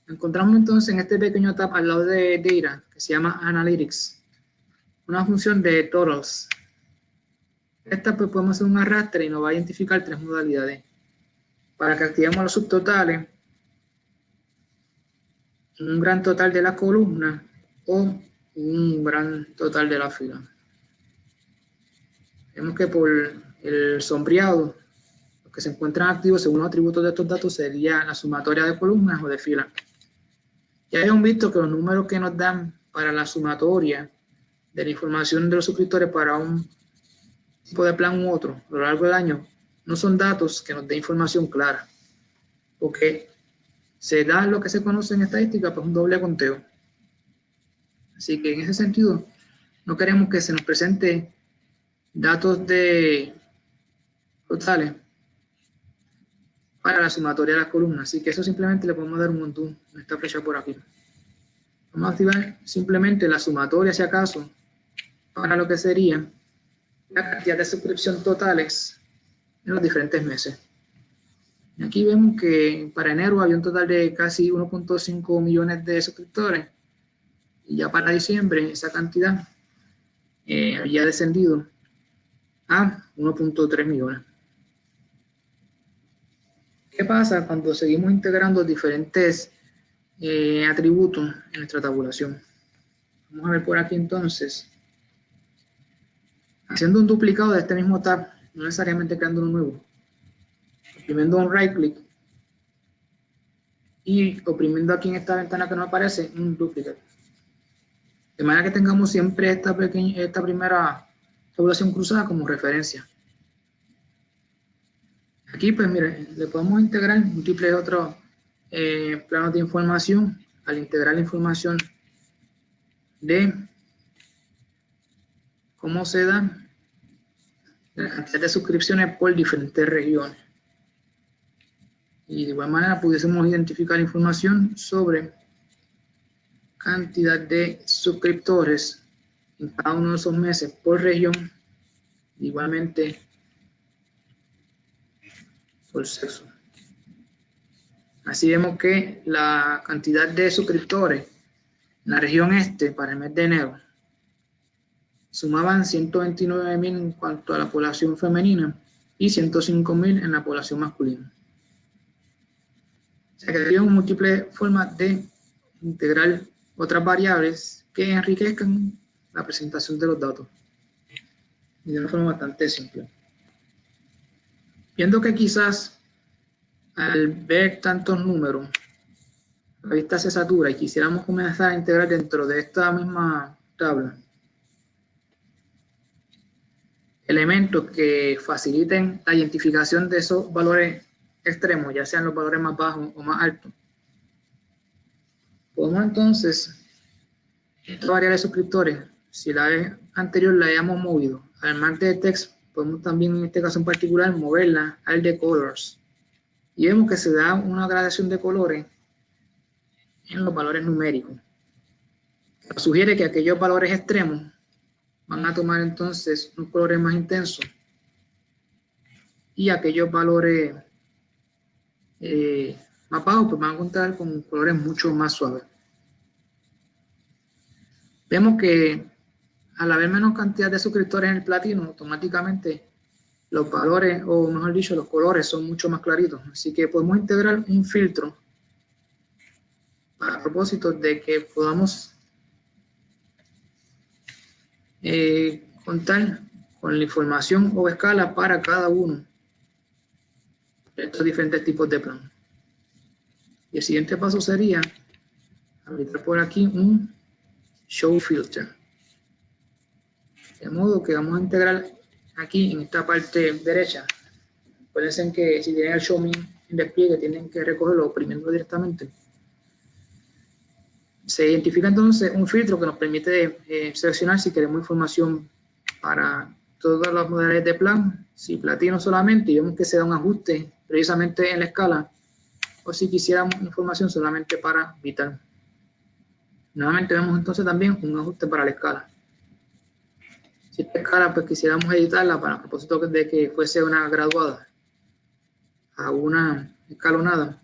encontramos entonces en este pequeño tab al lado de Data, que se llama Analytics, una función de Totals. Esta pues podemos hacer un arrastre y nos va a identificar tres modalidades. Para que activemos los subtotales, un gran total de la columna o un gran total de la fila. Vemos que por el sombreado, los que se encuentran activos según los atributos de estos datos sería la sumatoria de columnas o de filas. Ya habíamos visto que los números que nos dan para la sumatoria de la información de los suscriptores para un tipo de plan u otro a lo largo del año no son datos que nos den información clara, porque se da lo que se conoce en estadística pues un doble conteo. Así que en ese sentido no queremos que se nos presente datos de totales para la sumatoria de las columnas, así que eso simplemente le podemos dar un montón en esta flecha por aquí. Vamos a activar simplemente la sumatoria si acaso para lo que sería la cantidad de suscripción totales en los diferentes meses. Y aquí vemos que para enero había un total de casi 1.5 millones de suscriptores y ya para diciembre esa cantidad había descendido a 1.3 millones. ¿Qué pasa cuando seguimos integrando diferentes atributos en nuestra tabulación? Vamos a ver por aquí entonces. Haciendo un duplicado de este mismo tab, no necesariamente creando uno nuevo. Oprimiendo un right click y oprimiendo aquí en esta ventana que nos aparece un duplicate. De manera que tengamos siempre esta primera tabulación cruzada como referencia. Aquí pues mire, le podemos integrar múltiples otros planos de información al integrar la información de cómo se da la cantidad de suscripciones por diferentes regiones. Y de igual manera pudiésemos identificar información sobre cantidad de suscriptores en cada uno de esos meses por región, igualmente por sexo. Así vemos que la cantidad de suscriptores en la región este para el mes de enero sumaban 129.000 en cuanto a la población femenina y 105.000 en la población masculina. O sea que hay múltiples formas de integrar otras variables que enriquezcan la presentación de los datos y de una forma bastante simple. Viendo que quizás al ver tantos números la vista se satura y quisiéramos comenzar a integrar dentro de esta misma tabla elementos que faciliten la identificación de esos valores extremos, ya sean los valores más bajos o más altos. Podemos entonces, esta variable de suscriptores, si la vez anterior la hayamos movido al margen de text, podemos también en este caso en particular moverla al de colors. Y vemos que se da una gradación de colores en los valores numéricos. Nos sugiere que aquellos valores extremos van a tomar entonces unos colores más intensos y aquellos valores más bajos pues van a contar con colores mucho más suaves. Vemos que al haber menos cantidad de suscriptores en el platino, automáticamente los valores, o mejor dicho, los colores son mucho más claritos. Así que podemos integrar un filtro a propósito de que podamos contar con la información o escala para cada uno de estos diferentes tipos de planos. Y el siguiente paso sería habilitar por aquí un Show Filter. De modo que vamos a integrar aquí en esta parte derecha. Acuérdense que si tienen el Show Me en despliegue tienen que recogerlo oprimiendo directamente. Se identifica entonces un filtro que nos permite seleccionar si queremos información para todas las modalidades de plan, si platino solamente y vemos que se da un ajuste precisamente en la escala, o si quisiéramos información solamente para vital. Nuevamente vemos entonces también un ajuste para la escala. Si esta escala pues quisiéramos editarla para a propósito de que fuese una graduada a una escalonada,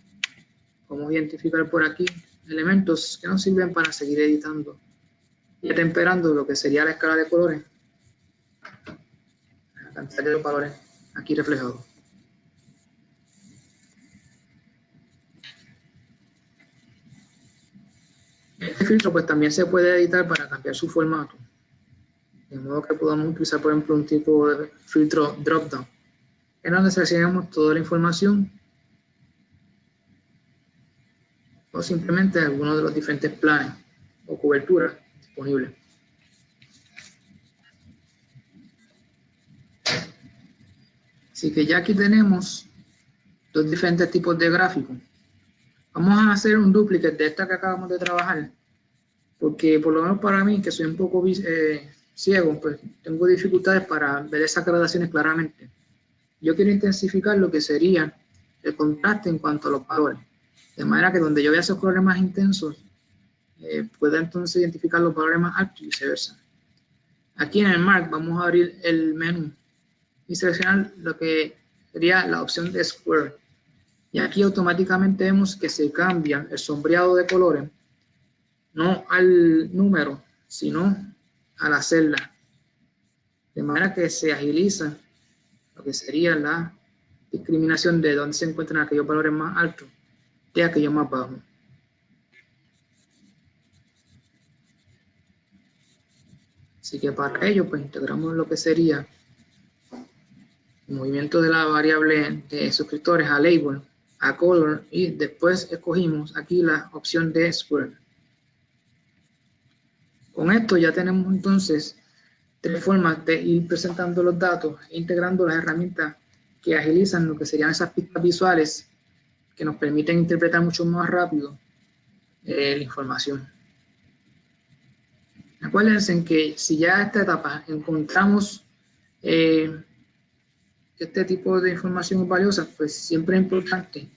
podemos identificar por aquí elementos que nos sirven para seguir editando y atemperando lo que sería la escala de colores, la cantidad de los valores aquí reflejados. Este filtro pues también se puede editar para cambiar su formato, de modo que podamos utilizar por ejemplo un tipo de filtro drop-down, en donde seleccionamos toda la información o simplemente algunos de los diferentes planes o coberturas disponibles. Así que ya aquí tenemos dos diferentes tipos de gráficos. Vamos a hacer un duplicate de esta que acabamos de trabajar, porque por lo menos para mí, que soy un poco ciego, pues tengo dificultades para ver esas gradaciones claramente. Yo quiero intensificar lo que sería el contraste en cuanto a los valores, de manera que donde yo vea esos colores más intensos, pueda entonces identificar los valores más altos y viceversa. Aquí en el Mark vamos a abrir el menú y seleccionar lo que sería la opción de Square. Y aquí automáticamente vemos que se cambia el sombreado de colores, no al número, sino a la celda. De manera que se agiliza lo que sería la discriminación de dónde se encuentran aquellos valores más altos de aquellos más bajos. Así que para ello pues integramos lo que sería el movimiento de la variable de suscriptores a label, a color, y después escogimos aquí la opción de square. Con esto ya tenemos entonces tres formas de ir presentando los datos e integrando las herramientas que agilizan lo que serían esas pistas visuales que nos permiten interpretar mucho más rápido la información. Acuérdense que si ya en esta etapa encontramos que este tipo de información es valiosa, pues siempre es importante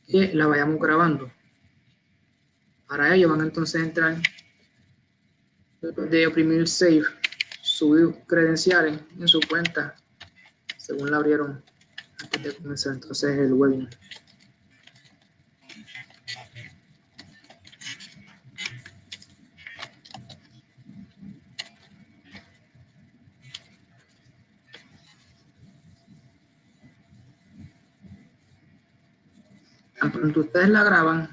que la vayamos grabando. Para ello van entonces a entrar, de oprimir Save, subir credenciales en su cuenta, según la abrieron antes de comenzar entonces el webinar. Tan pronto ustedes la graban,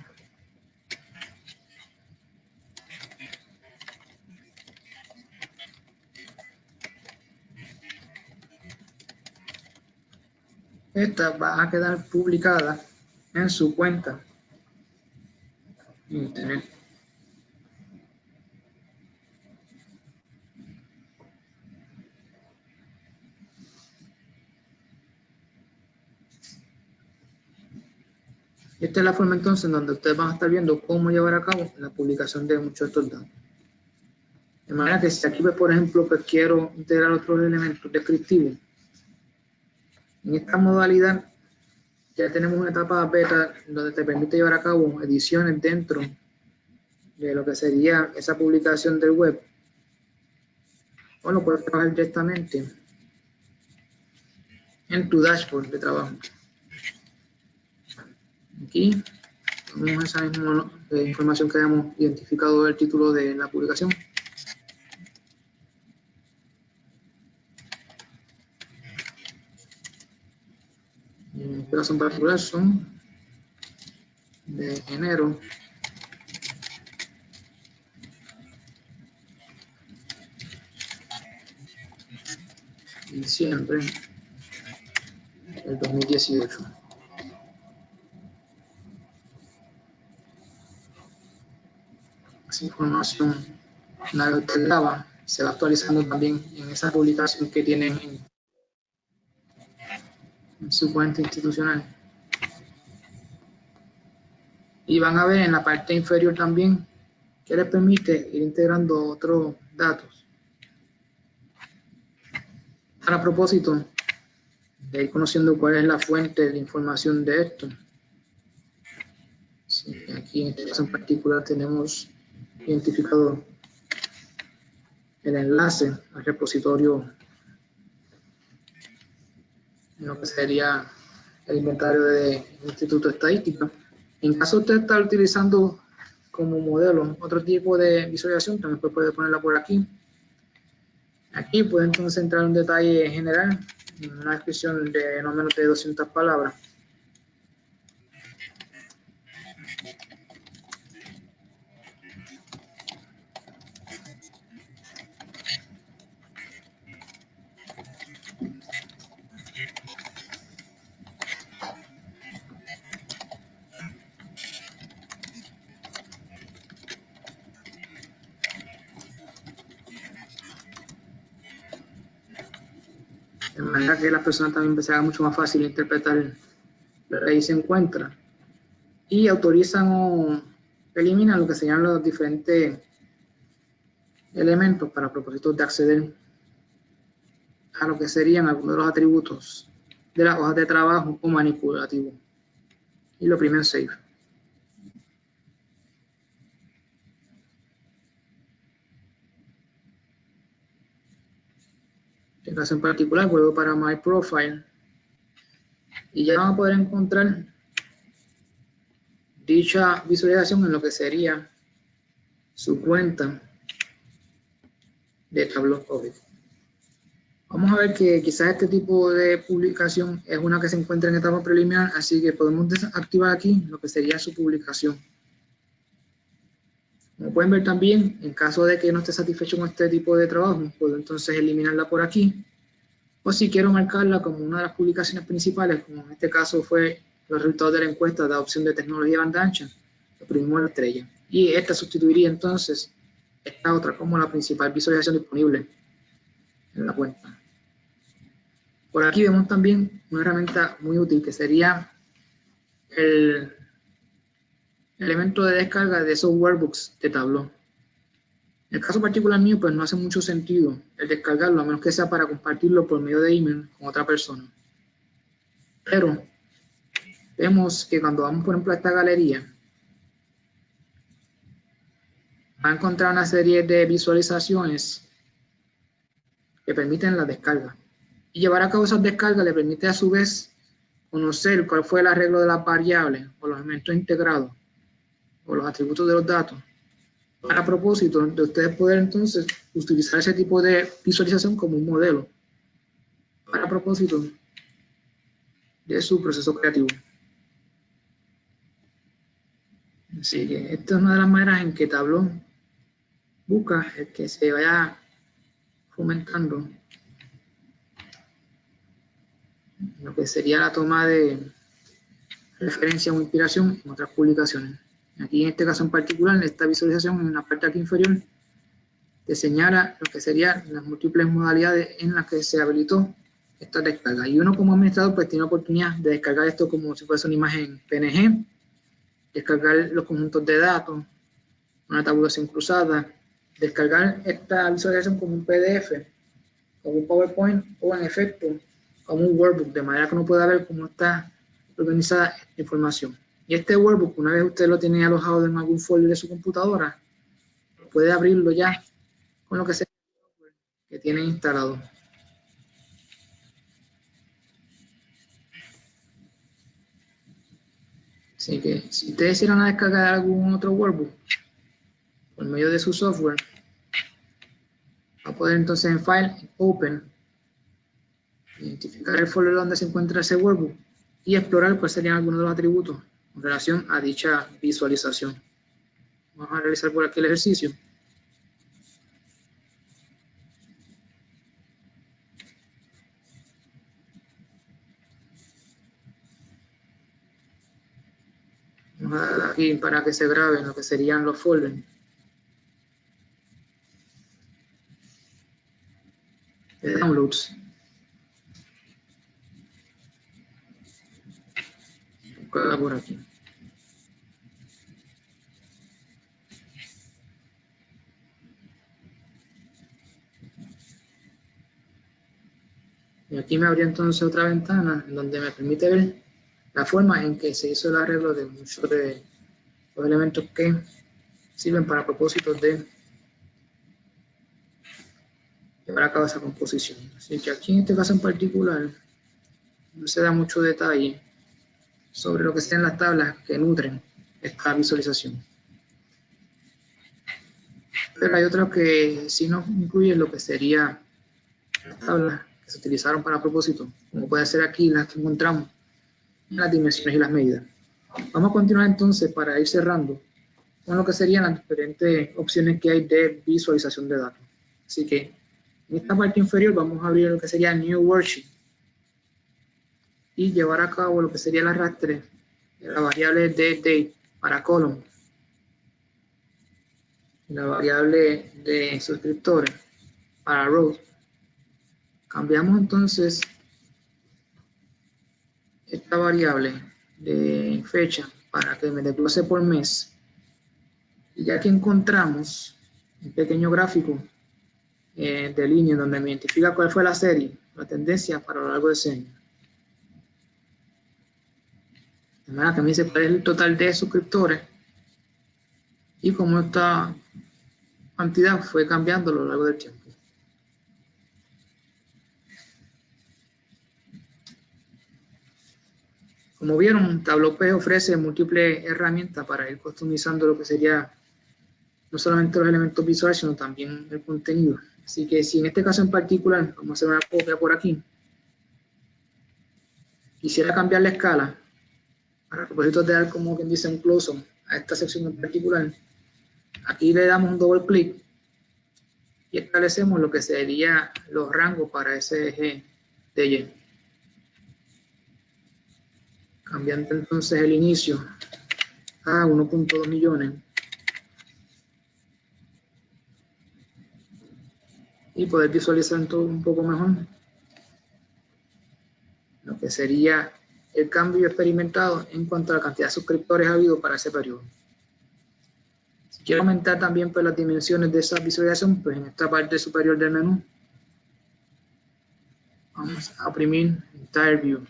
esta va a quedar publicada en su cuenta en internet. Esta es la forma entonces en donde ustedes van a estar viendo cómo llevar a cabo la publicación de muchos de estos datos. De manera que si aquí, por ejemplo, pues quiero integrar otros elementos descriptivos, en esta modalidad ya tenemos una etapa beta donde te permite llevar a cabo ediciones dentro de lo que sería esa publicación del web, o lo puedes trabajar directamente en tu dashboard de trabajo. Aquí tenemos esa misma información que habíamos identificado del título de la publicación. En este caso en particular son de enero y diciembre del 2018. Esa información, la que usted graba, se va actualizando también en esa publicación que tienen en su cuenta institucional. Y van a ver en la parte inferior también que les permite ir integrando otros datos. A propósito de ir conociendo cuál es la fuente de información de esto. Sí, aquí en este caso en particular tenemos identificado el enlace al repositorio en lo que sería el inventario del Instituto de Estadística. En caso usted está utilizando como modelo otro tipo de visualización, también puede ponerla por aquí. Aquí puede entonces entrar en un detalle general, en una descripción de no menos de 200 palabras. De manera que las personas también se haga mucho más fácil interpretar lo que ahí se encuentra. Y autorizan o eliminan lo que se llaman los diferentes elementos para propósitos de acceder a lo que serían algunos de los atributos de las hojas de trabajo o manipulativo. Y lo primero es Save. En este caso en particular, vuelvo para My Profile y ya vamos a poder encontrar dicha visualización en lo que sería su cuenta de Tableau COVID. Vamos a ver que quizás este tipo de publicación es una que se encuentra en etapa preliminar, así que podemos desactivar aquí lo que sería su publicación. Como pueden ver también, en caso de que no esté satisfecho con este tipo de trabajo, puedo entonces eliminarla por aquí. O si quiero marcarla como una de las publicaciones principales, como en este caso fue los resultados de la encuesta de adopción de tecnología de banda ancha, oprimimos la estrella. Y esta sustituiría entonces esta otra como la principal visualización disponible en la cuenta. Por aquí vemos también una herramienta muy útil que sería el elemento de descarga de esos workbooks de Tableau. En el caso particular mío, pues no hace mucho sentido el descargarlo, a menos que sea para compartirlo por medio de email con otra persona. Pero vemos que cuando vamos, por ejemplo, a esta galería, va a encontrar una serie de visualizaciones que permiten la descarga. Y llevar a cabo esas descargas le permite a su vez conocer cuál fue el arreglo de las variables o los elementos integrados o los atributos de los datos, para propósito de ustedes poder entonces utilizar ese tipo de visualización como un modelo para propósito de su proceso creativo. Así que esta es una de las maneras en que Tableau busca el que se vaya fomentando lo que sería la toma de referencia o inspiración en otras publicaciones. Aquí en este caso en particular, esta visualización en la parte aquí inferior te señala lo que serían las múltiples modalidades en las que se habilitó esta descarga. Y uno como administrador pues tiene la oportunidad de descargar esto como si fuese una imagen PNG, descargar los conjuntos de datos, una tabulación cruzada, descargar esta visualización como un PDF, como un PowerPoint o en efecto como un workbook, de manera que uno pueda ver cómo está organizada esta información. Y este workbook, una vez usted lo tiene alojado en algún folder de su computadora, puede abrirlo ya con lo que sea que tiene instalado. Así que si ustedes quisieran descargar algún otro workbook por medio de su software, va a poder entonces en File, Open, identificar el folder donde se encuentra ese workbook y explorar cuáles serían algunos de los atributos en relación a dicha visualización. Vamos a realizar por aquí el ejercicio. Vamos a dar aquí para que se graben lo que serían los folders. De downloads. Buscarla por aquí. Y aquí me abrió entonces otra ventana donde me permite ver la forma en que se hizo el arreglo de muchos de los elementos que sirven para propósitos de llevar a cabo esa composición. Así que aquí en este caso en particular no se da mucho detalle sobre lo que sean las tablas que nutren esta visualización. Pero hay otras que sí nos incluyen lo que sería las tablas que se utilizaron para propósito, como puede ser aquí las que encontramos en las dimensiones y las medidas. Vamos a continuar entonces para ir cerrando con lo que serían las diferentes opciones que hay de visualización de datos. Así que en esta parte inferior vamos a abrir lo que sería New Worksheet y llevar a cabo lo que sería el arrastre de la variable de date para column, la variable de suscriptores para rows. Cambiamos entonces esta variable de fecha para que me desglose por mes. Y ya que encontramos un pequeño gráfico de línea donde me identifica cuál fue la serie, la tendencia para lo largo de ese año. De manera que me dice cuál es el total de suscriptores y cómo esta cantidad fue cambiando a lo largo del tiempo. Como vieron, Tableau ofrece múltiples herramientas para ir customizando lo que sería no solamente los elementos visuales, sino también el contenido. Así que si en este caso en particular, vamos a hacer una copia por aquí, quisiera cambiar la escala, para propósito de dar como quien dice un close-up a esta sección en particular, aquí le damos un doble clic y establecemos lo que sería los rangos para ese eje de Y. Cambiando entonces el inicio a 1.2 millones. Y poder visualizar todo un poco mejor lo que sería el cambio experimentado en cuanto a la cantidad de suscriptores habido para ese periodo. Si quiero aumentar también pues, las dimensiones de esa visualización, pues en esta parte superior del menú vamos a oprimir Entire View.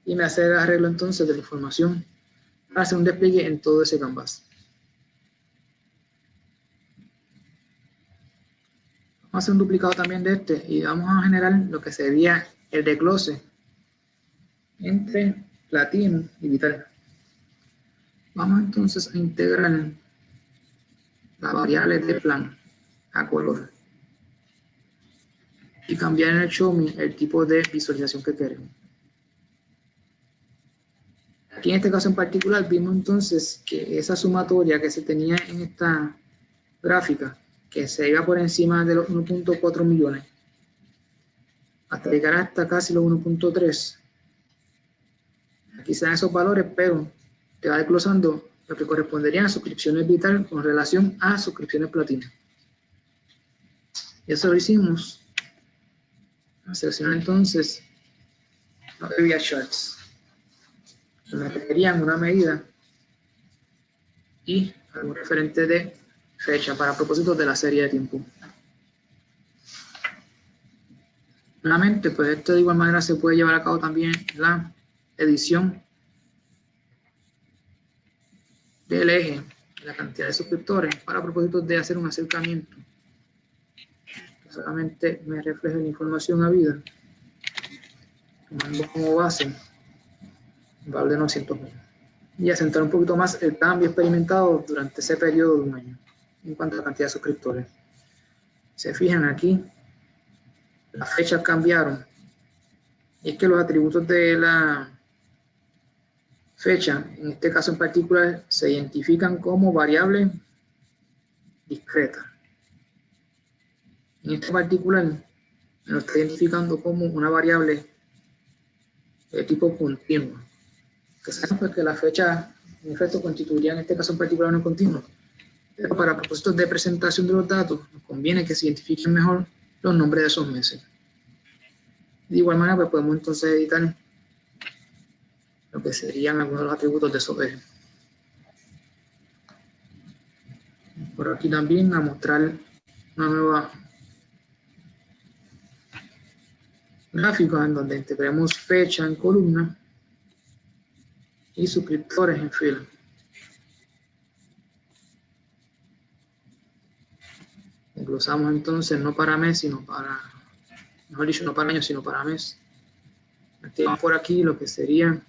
y me hace el arreglo entonces de la información para hacer un despliegue en todo ese canvas. Vamos a hacer un duplicado también de este y vamos a generar lo que sería el desglose entre platino y vital. Vamos entonces a integrar la variable de plan a color y cambiar en el show me el tipo de visualización que queremos. Aquí en este caso en particular vimos entonces que esa sumatoria que se tenía en esta gráfica, que se iba por encima de los 1.4 millones, hasta llegar hasta casi los 1.3. Aquí se dan esos valores, pero te va desglosando lo que corresponderían a suscripciones vital con relación a suscripciones platino. Y eso lo hicimos. A seleccionar entonces los area charts. Me requerían una medida y algún referente de fecha para propósitos de la serie de tiempo. Nuevamente, pues esto de igual manera se puede llevar a cabo también la edición del eje, la cantidad de suscriptores, para propósitos de hacer un acercamiento. Solamente me refleja la información habida, tomando como base el valor de 900.000. Y acentuar un poquito más el cambio experimentado durante ese periodo de un año en cuanto a la cantidad de suscriptores. Se fijan aquí, las fechas cambiaron. Y es que los atributos de la fecha, en este caso en particular, se identifican como variable discreta. En este particular, lo está identificando como una variable de tipo continuo. Que sabemos que la fecha, en efecto, constituiría en este caso en particular no continuo. Pero para propósitos de presentación de los datos, nos conviene que se identifiquen mejor los nombres de esos meses. De igual manera, pues podemos entonces editar lo que serían algunos de los atributos de esos ejes. Por aquí también a mostrar una nueva gráfica en donde integremos fecha en columna y suscriptores en fila. Desglosamos entonces no para mes, sino para, mejor dicho, no para año, sino para mes. Activamos por aquí lo que sería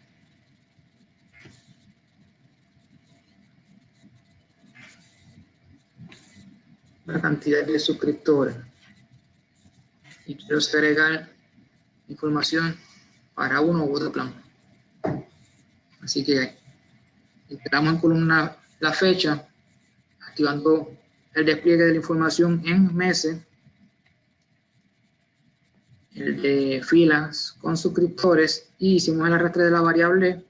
la cantidad de suscriptores. Y quiero agregar información para uno u otro plan. Así que integramos en columna la fecha, activando el despliegue de la información en meses, el de filas con suscriptores, y hicimos el arrastre de la variable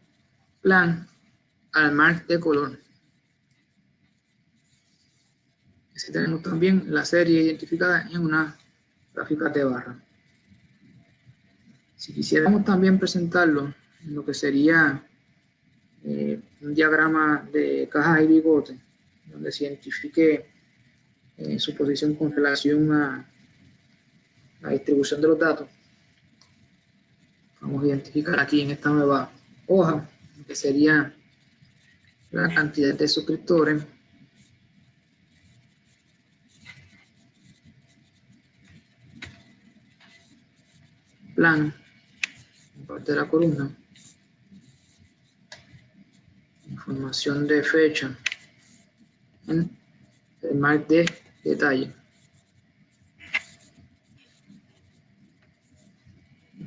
plan al margen de color. Así tenemos también la serie identificada en una gráfica de barra. Si quisiéramos también presentarlo en lo que sería un diagrama de caja y bigote, donde se identifique su posición con relación a la distribución de los datos, vamos a identificar aquí en esta nueva hoja, que sería la cantidad de suscriptores, plan, en parte de la columna, información de fecha, en el margen de detalle.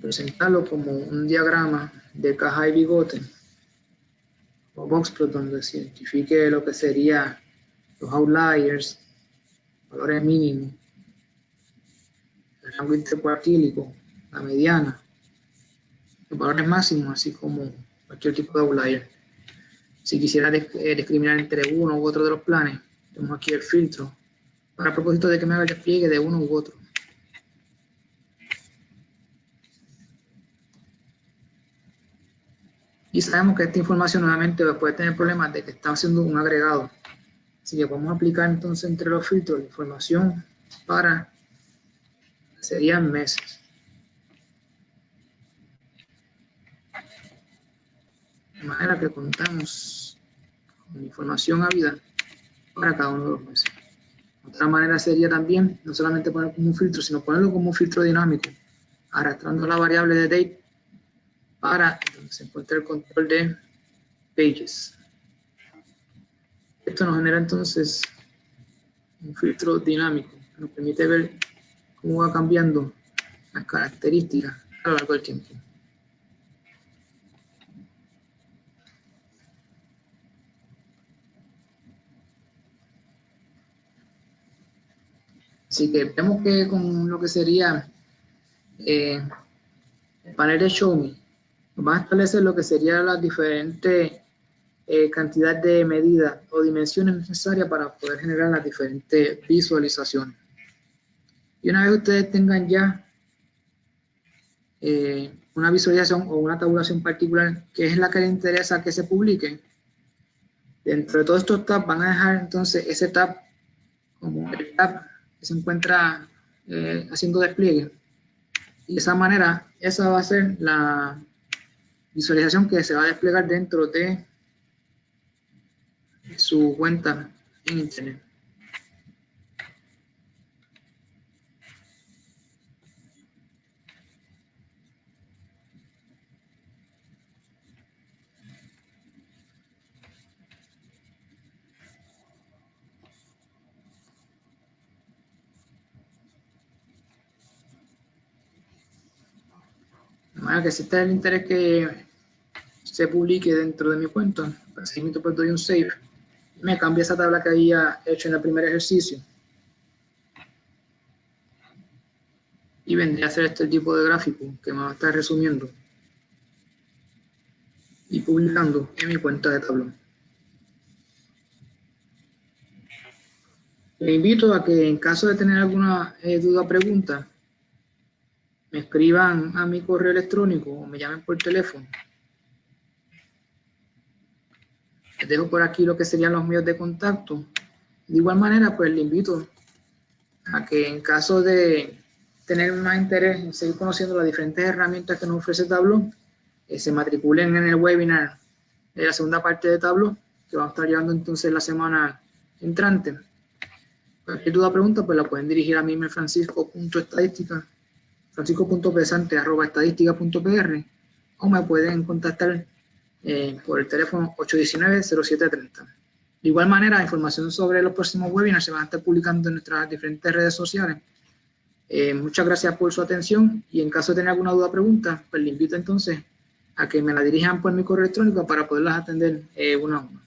Presentarlo como un diagrama de caja y bigote o boxplot, donde se identifique lo que sería los outliers, valores mínimos, el rango intercuartílico, la mediana, los valores máximos, así como cualquier tipo de outlier. Si quisiera discriminar entre uno u otro de los planes, tenemos aquí el filtro para propósito de que me haga el despliegue de uno u otro. Y sabemos que esta información nuevamente puede tener problemas de que está haciendo un agregado. Así que vamos a aplicar entonces entre los filtros la información para, serían meses. de manera que contamos con información habida para cada uno de los meses. Otra manera sería también, no solamente poner como un filtro, sino ponerlo como un filtro dinámico, arrastrando la variable de date para donde se encuentre el control de pages. Esto nos genera entonces un filtro dinámico que nos permite ver cómo va cambiando las características a lo largo del tiempo. Así que vemos que con lo que sería el panel de Show Me, nos va a establecer lo que serían las diferentes cantidad de medidas o dimensiones necesarias para poder generar las diferentes visualizaciones. Y una vez ustedes tengan ya una visualización o una tabulación particular que es la que les interesa que se publique, dentro de todos estos tabs van a dejar entonces ese tab como el tab que se encuentra haciendo despliegue. Y de esa manera, esa va a ser la visualización que se va a desplegar dentro de su cuenta en Internet. De manera que si está el interés que se publique dentro de mi cuenta, así pues doy un save, me cambia esa tabla que había hecho en el primer ejercicio y vendría a ser este tipo de gráfico que me va a estar resumiendo y publicando en mi cuenta de tablón. Les invito a que en caso de tener alguna duda o pregunta, me escriban a mi correo electrónico o me llamen por teléfono. Les dejo por aquí lo que serían los medios de contacto. De igual manera, pues le invito a que en caso de tener más interés en seguir conociendo las diferentes herramientas que nos ofrece Tableau, se matriculen en el webinar de la segunda parte de Tableau, que vamos a estar llevando entonces la semana entrante. Cualquier duda o pregunta, pues la pueden dirigir a mí, francisco.pesante@estadística.pr, o me pueden contactar por el teléfono 819-0730. De igual manera, información sobre los próximos webinars se van a estar publicando en nuestras diferentes redes sociales. Muchas gracias por su atención y en caso de tener alguna duda o pregunta, pues le invito entonces a que me la dirijan por mi correo electrónico para poderlas atender una a una.